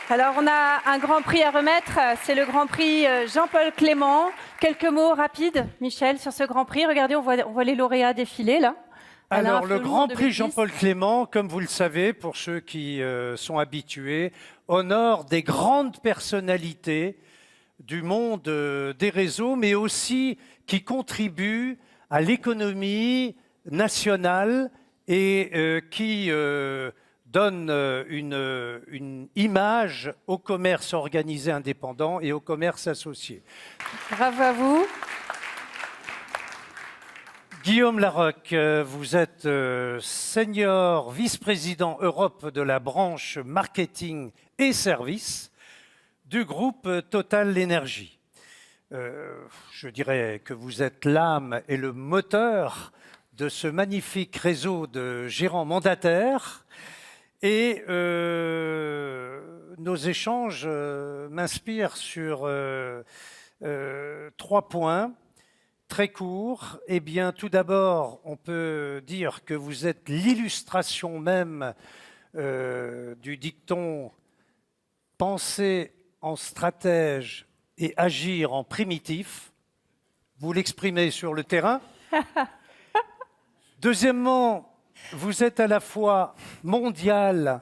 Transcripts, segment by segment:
Alors, on a un grand prix à remettre. C'est le grand prix Jean-Paul Clément. Quelques mots rapides, Michel, sur ce grand prix. Regardez, on voit les lauréats défiler, là. Alors, le Grand Prix Jean-Paul Clément, comme vous le savez, pour ceux qui sont habitués, honore des grandes personnalités du monde des réseaux, mais aussi qui contribuent à l'économie nationale et qui donne une image au commerce organisé indépendant et au commerce associé. Bravo à vous. Guillaume Larocque, vous êtes senior vice-président Europe de la branche marketing et services du groupe Total Énergie. Je dirais que vous êtes l'âme et le moteur de ce magnifique réseau de gérants mandataires. Et nos échanges m'inspirent sur 3 points très courts. Eh bien, tout d'abord, on peut dire que vous êtes l'illustration même du dicton « penser en stratège et agir en primitif ». Vous l'exprimez sur le terrain. Deuxièmement, vous êtes à la fois mondial,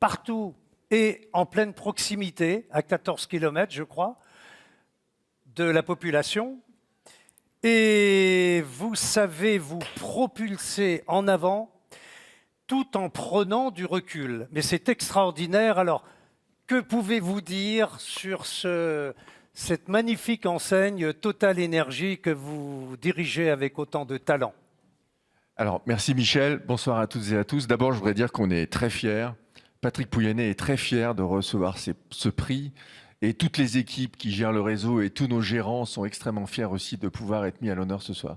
partout, et en pleine proximité, à 14 km, je crois, de la population. Et vous savez vous propulser en avant tout en prenant du recul. Mais c'est extraordinaire. Alors, que pouvez-vous dire sur cette magnifique enseigne Total Énergie que vous dirigez avec autant de talent? Alors, merci Michel. Bonsoir à toutes et à tous. D'abord, je voudrais dire qu'on est très fiers. Patrick Pouyanné est très fier de recevoir ce prix. Et toutes les équipes qui gèrent le réseau et tous nos gérants sont extrêmement fiers aussi de pouvoir être mis à l'honneur ce soir.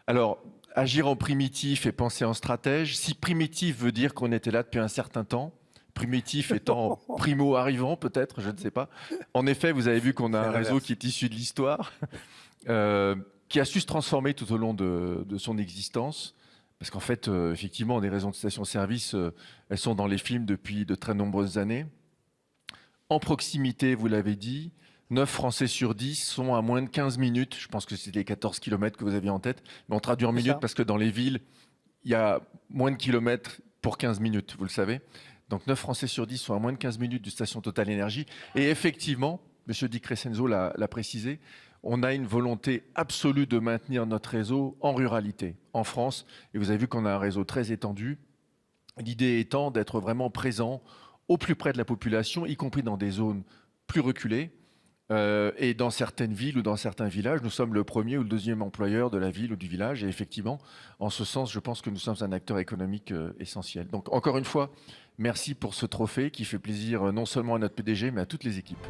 Alors, agir en primitif et penser en stratège. Si primitif veut dire qu'on était là depuis un certain temps, primitif étant primo-arrivant peut-être, je ne sais pas. En effet, vous avez vu qu'on a un réseau qui est issu de l'histoire, qui a su se transformer tout au long de son existence. Parce qu'en fait, effectivement, des raisons de station-service, elles sont dans les films depuis de très nombreuses années. En proximité, vous l'avez dit, 9 Français sur 10 sont à moins de 15 minutes. Je pense que c'est les 14 km que vous aviez en tête. Mais on traduit en minutes parce que dans les villes, il y a moins de kilomètres pour 15 minutes, vous le savez. Donc 9 Français sur 10 sont à moins de 15 minutes de station Total Énergie. Et effectivement, M. Di Crescenzo l'a précisé, on a une volonté absolue de maintenir notre réseau en ruralité, en France. Et vous avez vu qu'on a un réseau très étendu. L'idée étant d'être vraiment présent au plus près de la population, y compris dans des zones plus reculées. Et dans certaines villes ou dans certains villages, nous sommes le premier ou le deuxième employeur de la ville ou du village. Et effectivement, en ce sens, je pense que nous sommes un acteur économique essentiel. Donc encore une fois, merci pour ce trophée qui fait plaisir non seulement à notre PDG, mais à toutes les équipes.